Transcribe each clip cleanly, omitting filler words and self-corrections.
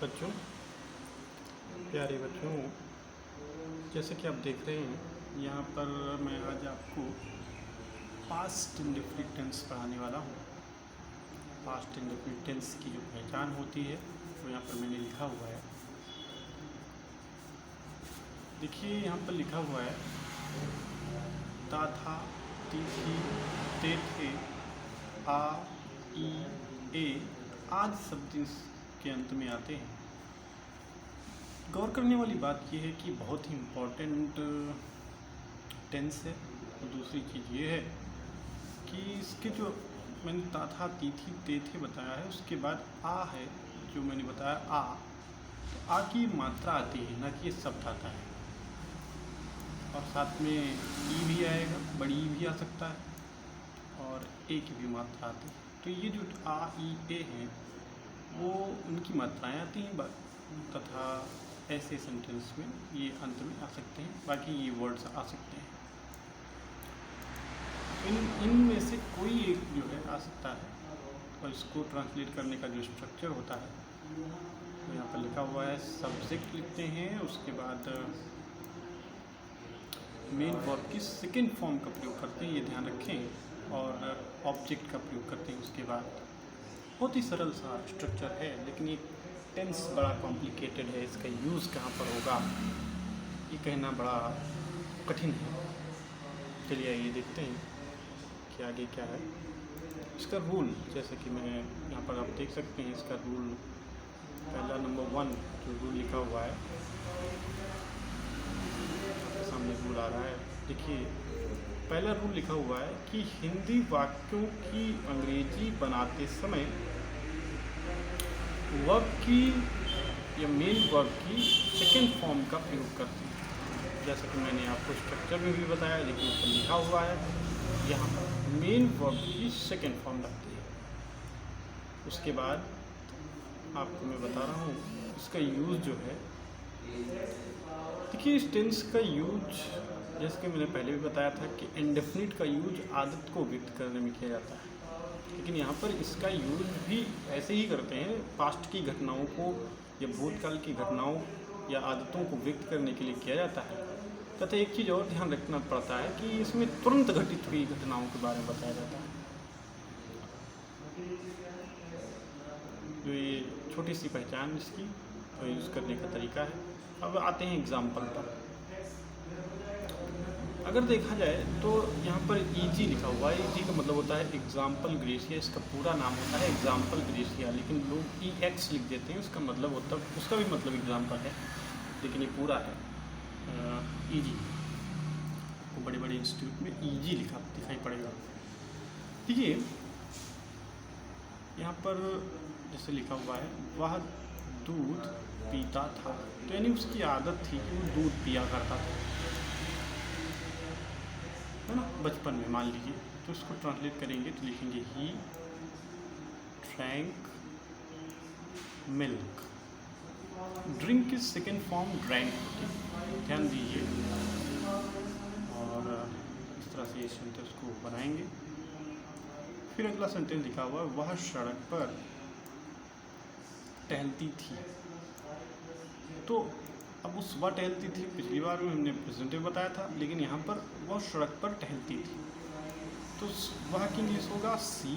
बच्चों, प्यारे बच्चों, जैसे कि आप देख रहे हैं यहाँ पर मैं आज आपको पास्ट इंडेफिनिट टेंस पढ़ाने वाला हूँ। पास्ट इंडेफिनिट टेंस की जो पहचान होती है वो यहाँ पर मैंने लिखा हुआ है। देखिए यहाँ पर लिखा हुआ है ता था, ती थी, ते थे, आ, ई, ए आज शब्द इसके अंत में आते हैं। गौर करने वाली बात यह है कि बहुत ही इम्पोर्टेंट टेंस है। और दूसरी चीज़ ये है कि इसके जो मैंने ता था, ती थी, ते थे बताया है, उसके बाद आ है जो मैंने बताया आ, तो आ की मात्रा आती है, ना कि ये शब्द आता है। और साथ में ई भी आएगा, बड़ी ई भी आ सकता है और ए की भी मात्रा आती है। तो ये जो आ, ई, ए हैं वो उनकी मात्राएं आती हैं तथा ऐसे सेंटेंस में ये अंत में आ सकते हैं, बाकी ये वर्ड्स आ सकते हैं। इनमें से कोई एक जो है आ सकता है और इसको ट्रांसलेट करने का जो स्ट्रक्चर होता है तो यहाँ पर लिखा हुआ है सब्जेक्ट लिखते हैं, उसके बाद मेन वर्ब की सेकेंड फॉर्म का प्रयोग करते हैं, ये ध्यान रखें, और ऑब्जेक्ट का प्रयोग करते हैं उसके बाद। बहुत ही सरल सा स्ट्रक्चर है, लेकिन ये टेंस बड़ा कॉम्प्लिकेटेड है। इसका यूज़ कहाँ पर होगा ये कहना बड़ा कठिन है। चलिए ये देखते हैं कि आगे क्या है। इसका रूल, जैसे कि मैं यहाँ पर आप देख सकते हैं, इसका रूल पहला नंबर 1 जो रूल लिखा हुआ है आपके सामने रूल आ रहा है। देखिए पहला रूल लिखा हुआ है कि हिंदी वाक्यों की अंग्रेजी बनाते समय वर्ब की या मेन वर्ब की सेकेंड फॉर्म का प्रयोग करते हैं। जैसा कि मैंने आपको स्ट्रक्चर में भी बताया, लेकिन ऊपर लिखा हुआ है यहाँ पर मेन वर्ब की सेकेंड फॉर्म लगती है। उसके बाद आपको मैं बता रहा हूँ इसका यूज़ जो है। देखिए इस टेंस का यूज, जैसे कि मैंने पहले भी बताया था कि इंडेफिनिट का यूज आदत को व्यक्त करने में किया जाता है, लेकिन यहाँ पर इसका यूज भी ऐसे ही करते हैं, पास्ट की घटनाओं को या भूतकाल की घटनाओं या आदतों को व्यक्त करने के लिए किया जाता है। तथा एक चीज़ और ध्यान रखना पड़ता है कि इसमें तुरंत घटित हुई घटनाओं के बारे में बताया जाता है। जो ये छोटी सी पहचान इसकी तो यूज़ करने का तरीका है। अब आते हैं एग्जाम्पल पर। अगर देखा जाए तो यहाँ पर ईजी लिखा हुआ है। ईजी का मतलब होता है एग्जाम्पल ग्रेसिया, इसका पूरा नाम होता है एग्जाम्पल ग्रेसिया, लेकिन लोग EX लिख देते हैं। उसका मतलब होता है, उसका भी मतलब एग्जाम्पल है, लेकिन ये पूरा है ईजी। आपको बड़े बड़े इंस्टीट्यूट में ईजी लिखा दिखाई पड़ेगा। देखिए यहाँ पर जैसे लिखा हुआ है वह दूध पीता था, तो यानी उसकी आदत थी कि वो दूध पिया करता था, है ना, बचपन में मान लीजिए। तो इसको ट्रांसलेट करेंगे तो लिखेंगे ही ड्रैंक मिल्क। ड्रिंक की सेकेंड फॉर्म ड्रैंक होती है, ध्यान दीजिए। और इस तरह से ये सेंटेंस को बनाएंगे। फिर अगला सेंटेंस लिखा हुआ है वह सड़क पर टहलती थी। तो अब वो सुबह टहलती थी, पिछली बार में हमने प्रेजेंट में बताया था, लेकिन यहाँ पर वह सड़क पर टहलती थी, तो वह की इंग्लिश होगा सी।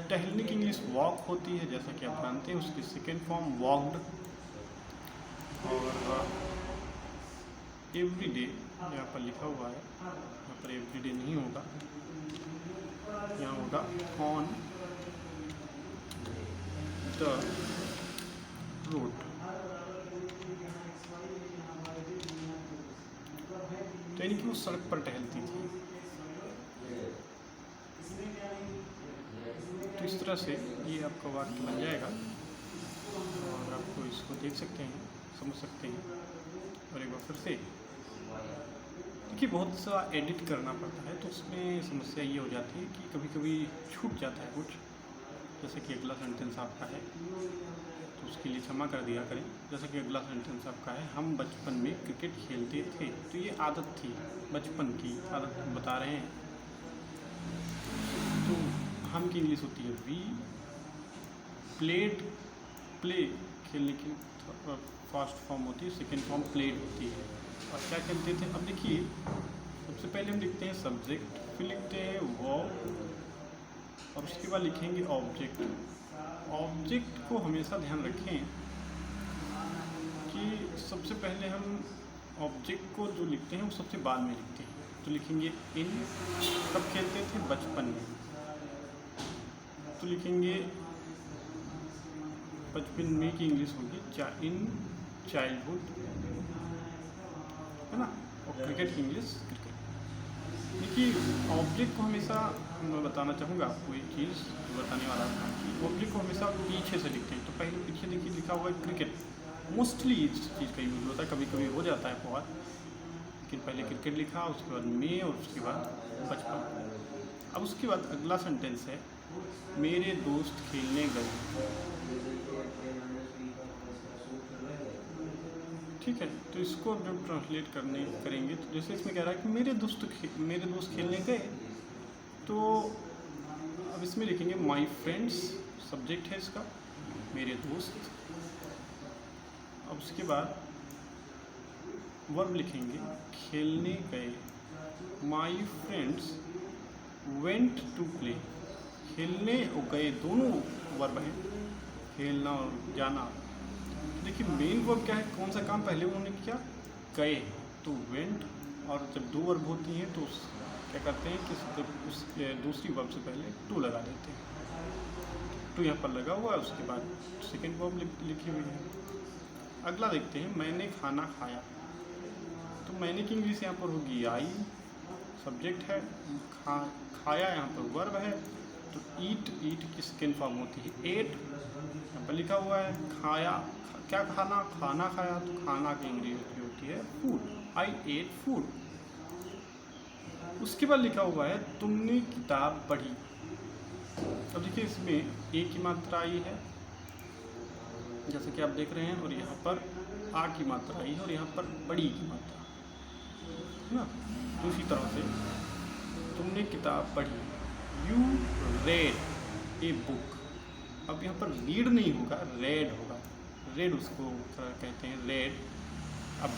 टहलने की इंग्लिश वॉक होती है, जैसा कि आप जानते हैं। उसकी सेकेंड फॉर्म वॉक्ड। और एवरीडे यहाँ पर लिखा हुआ है, यहाँ पर एवरीडे नहीं होगा, यहाँ होगा ऑन द रोड। तो यानी कि वो सड़क पर टहलती थी। तो इस तरह से ये आपका वाक्य बन जाएगा और आपको इसको देख सकते हैं, समझ सकते हैं। और एक बार फिर से देखिए बहुत सा एडिट करना पड़ता है, तो उसमें समस्या ये हो जाती है कि कभी कभी छूट जाता है कुछ। जैसे कि अगला सेंटेंस आपका है तो उसके लिए क्षमा कर दिया करें। जैसे कि अगला सेंटेंस आपका है हम बचपन में क्रिकेट खेलते थे, तो ये आदत थी, बचपन की आदत बता रहे हैं। तो हम की इंग्लिश होती है वी प्लेड प्ले खेलने की फर्स्ट फॉर्म होती है, सेकेंड फॉर्म प्लेड होती है। और क्या खेलते थे, अब देखिए सबसे पहले हम लिखते हैं सब्जेक्ट, फिर लिखते हैं वर्ब और उसके बाद लिखेंगे ऑब्जेक्ट। ऑब्जेक्ट को हमेशा ध्यान रखें कि सबसे पहले हम ऑब्जेक्ट को जो लिखते हैं वो सबसे बाद में लिखते हैं। तो लिखेंगे इन, कब खेलते थे, बचपन में। तो लिखेंगे बचपन में की इंग्लिश होगी इन चाइल्डहुड, है ना। और क्रिकेट की इंग्लिश क्रिकेट। देखिए ऑब्जेक्ट को हमेशा मैं बताना चाहूँगा आपको एक चीज़ बताने वाला था कि ऑब्जेक्ट को हमेशा पीछे से लिखते हैं। तो पहले पीछे देखिए लिखा हुआ है क्रिकेट, मोस्टली इस चीज़ का यूज़ होता है, कभी कभी हो जाता है बहुत, लेकिन पहले क्रिकेट लिखा, उसके बाद में, और उसके बाद बचपन। अब उसके बाद अगला सेंटेंस है मेरे दोस्त खेलने गए। ठीक है, तो इसको अब जब ट्रांसलेट करेंगे तो जैसे इसमें कह रहा है कि मेरे दोस्त खेलने गए, तो अब इसमें लिखेंगे माई फ्रेंड्स, सब्जेक्ट है इसका, मेरे दोस्त। अब उसके बाद वर्ब लिखेंगे खेलने गए, my friends went to play. खेलने और गए दोनों वर्ब हैं, खेलना और जाना। देखिए मेन वर्ब क्या है, कौन सा काम पहले उन्होंने किया, गए, तो वेंट। और जब दो वर्ब होती हैं तो क्या करते हैं कि उस दूसरी वर्ब से पहले टू लगा देते हैं। टू यहाँ पर लगा हुआ है, उसके बाद सेकेंड वर्ब लिखी हुई है। अगला देखते हैं मैंने खाना खाया। तो मैंने की इंग्लिश यहाँ पर होगी आई, सब्जेक्ट है, खाया यहाँ पर वर्ब है, तो ईट की सेकेंड फॉर्म होती है एट। यहाँ पर लिखा हुआ है खाया, क्या खाना, खाना खाया, तो खाना की इंग्लिश होती है फूड, आई एट फूड। उसके बाद लिखा हुआ है तुमने किताब पढ़ी। अब देखिए इसमें ए की मात्रा आई है जैसे कि आप देख रहे हैं, और यहाँ पर आ की मात्रा आई है, और यहाँ पर बड़ी की मात्रा है ना। दूसरी तरह से तुमने किताब पढ़ी, यू रेड ए बुक। अब यहाँ पर रीड नहीं होगा, रेड होगा, रेड उसको कहते हैं, रेड। अब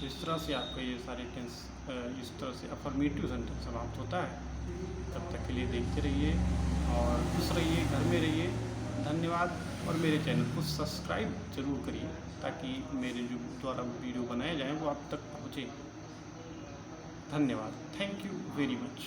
इस तरह से आपका ये सारे टेंस इस तरह से अफर्मेटिव सेंटेंस समाप्त होता है। तब तक के लिए देखते रहिए और खुश रहिए, घर में रहिए। धन्यवाद। और मेरे चैनल को सब्सक्राइब जरूर करिए ताकि मेरे जो द्वारा वीडियो बनाए जाएं वो आप तक पहुँचे। धन्यवाद, थैंक यू वेरी मच।